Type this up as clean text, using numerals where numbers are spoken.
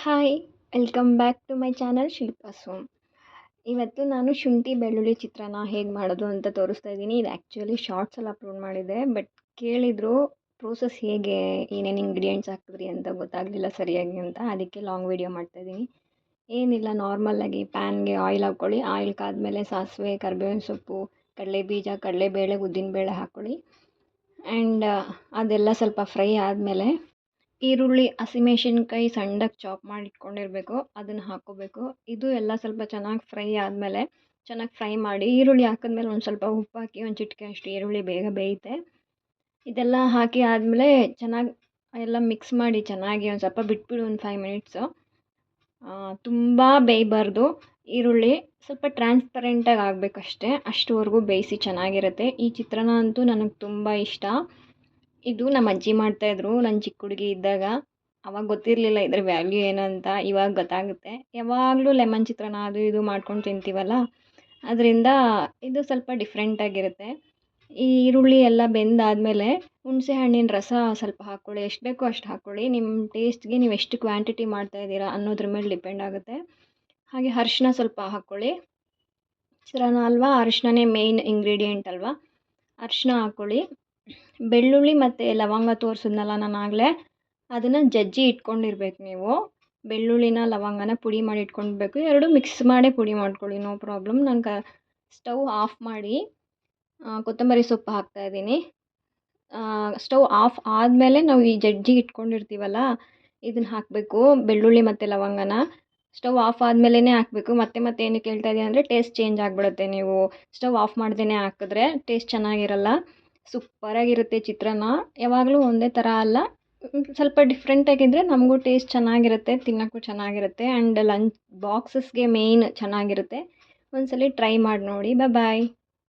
Hi welcome back to my channel Shilpa's home. ಇವತ್ತು ನಾನು ಶುಂಠಿ ಬೆಳ್ಳುಳ್ಳಿ ಚಿತ್ರಾನ್ನ ಹೇಗೆ ಮಾಡೋದು ಅಂತ ತೋರಿಸ್ತಾ ಇದ್ದೀನಿ. ಇದು ಆ್ಯಕ್ಚುಲಿ ಶಾರ್ಟ್ಸಲ್ಲಿ ಅಪ್ಲೋಡ್ ಮಾಡಿದೆ, ಬಟ್ ಕೇಳಿದರು ಪ್ರೋಸೆಸ್ ಹೇಗೆ, ಏನೇನು ಇಂಗ್ರೀಡಿಯೆಂಟ್ಸ್ ಹಾಕಿದ್ರಿ ಅಂತ ಗೊತ್ತಾಗಲಿಲ್ಲ ಸರಿಯಾಗಿ ಅಂತ, ಅದಕ್ಕೆ ಲಾಂಗ್ ವೀಡಿಯೋ ಮಾಡ್ತಾಯಿದ್ದೀನಿ. ಏನಿಲ್ಲ, ನಾರ್ಮಲಾಗಿ ಪ್ಯಾನ್ಗೆ ಆಯಿಲ್ ಹಾಕ್ಕೊಳ್ಳಿ. ಆಯಿಲ್ ಕಾದ್ಮೇಲೆ ಸಾಸಿವೆ, ಕರಿಬೇವಿನ ಸೊಪ್ಪು, ಕಡಲೆಬೀಜ, ಕಡಲೆಬೇಳೆ, ಉದ್ದಿನಬೇಳೆ ಹಾಕ್ಕೊಳ್ಳಿ. ಆ್ಯಂಡ್ ಅದೆಲ್ಲ ಸ್ವಲ್ಪ ಫ್ರೈ ಆದಮೇಲೆ ಈರುಳ್ಳಿ, ಹಸಿಮೆಣಸಿನ್ಕಾಯಿ ಸಣ್ಣದಾಗಿ ಚಾಪ್ ಮಾಡಿ ಇಟ್ಕೊಂಡಿರಬೇಕು, ಅದನ್ನು ಹಾಕ್ಕೋಬೇಕು. ಇದು ಎಲ್ಲ ಸ್ವಲ್ಪ ಚೆನ್ನಾಗಿ ಫ್ರೈ ಆದಮೇಲೆ ಚೆನ್ನಾಗಿ ಫ್ರೈ ಮಾಡಿ, ಈರುಳ್ಳಿ ಹಾಕಿದ್ಮೇಲೆ ಒಂದು ಸ್ವಲ್ಪ ಉಪ್ಪು ಹಾಕಿ, ಒಂದು ಚಿಟಿಕೆ ಅಷ್ಟು ಈರುಳ್ಳಿ ಬೇಗ ಬೇಯುತ್ತೆ. ಇದೆಲ್ಲ ಹಾಕಿ ಆದಮೇಲೆ ಚೆನ್ನಾಗಿ ಎಲ್ಲ ಮಿಕ್ಸ್ ಮಾಡಿ ಚೆನ್ನಾಗಿ ಒಂದು ಸ್ವಲ್ಪ ಬಿಟ್ಬಿಡು, ಒಂದು 5 ಮಿನಿಟ್ಸು. ತುಂಬ ಬೇಯಬಾರ್ದು ಈರುಳ್ಳಿ, ಸ್ವಲ್ಪ ಟ್ರಾನ್ಸ್ಪರೆಂಟಾಗಿ ಆಗಬೇಕಷ್ಟೇ, ಅಷ್ಟುವರೆಗೂ ಬೇಯಿಸಿ ಚೆನ್ನಾಗಿರುತ್ತೆ. ಈ ಚಿತ್ರಾನ್ನ ಅಂತೂ ನನಗೆ ತುಂಬ ಇಷ್ಟ. ಇದು ನಮ್ಮ ಅಜ್ಜಿ ಮಾಡ್ತಾಯಿದ್ರು ನಾನು ಚಿಕ್ಕ ಹುಡುಗಿ ಇದ್ದಾಗ. ಅವಾಗ ಗೊತ್ತಿರಲಿಲ್ಲ ಇದ್ರ ವ್ಯಾಲ್ಯೂ ಏನಂತ, ಇವಾಗ ಗೊತ್ತಾಗುತ್ತೆ. ಯಾವಾಗಲೂ ಲೆಮನ್ ಚಿತ್ರಾನ್ನ ಅದು ಇದು ಮಾಡ್ಕೊಂಡು ತಿಂತೀವಲ್ಲ, ಅದರಿಂದ ಇದು ಸ್ವಲ್ಪ ಡಿಫ್ರೆಂಟಾಗಿರುತ್ತೆ. ಈ ಈರುಳ್ಳಿ ಎಲ್ಲ ಬೆಂದಾದಮೇಲೆ ಹುಣಸೆ ಹಣ್ಣಿನ ರಸ ಸ್ವಲ್ಪ ಹಾಕ್ಕೊಳ್ಳಿ, ಎಷ್ಟು ಬೇಕೋ ಅಷ್ಟು ಹಾಕ್ಕೊಳ್ಳಿ. ನಿಮ್ಮ ಟೇಸ್ಟ್ಗೆ ನೀವು ಎಷ್ಟು ಕ್ವಾಂಟಿಟಿ ಮಾಡ್ತಾಯಿದ್ದೀರಾ ಅನ್ನೋದ್ರ ಮೇಲೆ ಡಿಪೆಂಡ್ ಆಗುತ್ತೆ. ಹಾಗೆ ಅರಿಶಿನ ಸ್ವಲ್ಪ ಹಾಕ್ಕೊಳ್ಳಿ. ಚಿತ್ರಾನ್ನ ಅಲ್ವಾ, ಅರಿಶಿಣನೇ ಮೇಯ್ನ್ ಇಂಗ್ರೀಡಿಯೆಂಟ್ ಅಲ್ವಾ, ಅರಿಶಿನ ಹಾಕ್ಕೊಳ್ಳಿ. ಬೆಳ್ಳುಳ್ಳಿ ಮತ್ತು ಲವಂಗ ತೋರಿಸಿದ್ನಲ್ಲ ನಾನು ಆಗಲೇ, ಅದನ್ನು ಜಜ್ಜಿ ಇಟ್ಕೊಂಡಿರ್ಬೇಕು ನೀವು. ಬೆಳ್ಳುಳ್ಳಿನ ಲವಂಗನ ಪುಡಿ ಮಾಡಿ ಇಟ್ಕೊಳ್ಬೇಕು, ಎರಡು ಮಿಕ್ಸ್ ಮಾಡೇ ಪುಡಿ ಮಾಡ್ಕೊಳ್ಳಿ, ನೋ ಪ್ರಾಬ್ಲಮ್. ನಾನು ಸ್ಟವ್ ಆಫ್ ಮಾಡಿ ಕೊತ್ತಂಬರಿ ಸೊಪ್ಪು ಹಾಕ್ತಾಯಿದ್ದೀನಿ. ಸ್ಟವ್ ಆಫ್ ಆದಮೇಲೆ ನಾವು ಈ ಜಜ್ಜಿ ಇಟ್ಕೊಂಡಿರ್ತೀವಲ್ಲ, ಇದನ್ನು ಹಾಕಬೇಕು. ಬೆಳ್ಳುಳ್ಳಿ ಮತ್ತು ಲವಂಗನ ಸ್ಟವ್ ಆಫ್ ಆದಮೇಲೇ ಹಾಕಬೇಕು. ಮತ್ತೆ ಏನಕ್ಕೆ ಹೇಳ್ತಾ ಇದ್ದೀನಿ ಅಂದರೆ, ಟೇಸ್ಟ್ ಚೇಂಜ್ ಆಗಿಬಿಡುತ್ತೆ. ನೀವು ಸ್ಟವ್ ಆಫ್ ಮಾಡ್ದೇ ಹಾಕಿದ್ರೆ ಟೇಸ್ಟ್ ಚೆನ್ನಾಗಿರಲ್ಲ. ಸೂಪರಾಗಿರುತ್ತೆ ಚಿತ್ರಾನ್ನ. ಯಾವಾಗಲೂ ಒಂದೇ ಥರ ಅಲ್ಲ, ಸ್ವಲ್ಪ ಡಿಫ್ರೆಂಟಾಗಿದ್ದರೆ ನಮಗೂ ಟೇಸ್ಟ್ ಚೆನ್ನಾಗಿರುತ್ತೆ, ತಿನ್ನೋಕ್ಕೂ ಚೆನ್ನಾಗಿರುತ್ತೆ. ಆ್ಯಂಡ್ ಲಂಚ್ ಬಾಕ್ಸಸ್ಗೆ ಮೇಯ್ನ್ ಚೆನ್ನಾಗಿರುತ್ತೆ. ಒಂದ್ಸಲ ಟ್ರೈ ಮಾಡಿ ನೋಡಿ. ಬಾಯ್.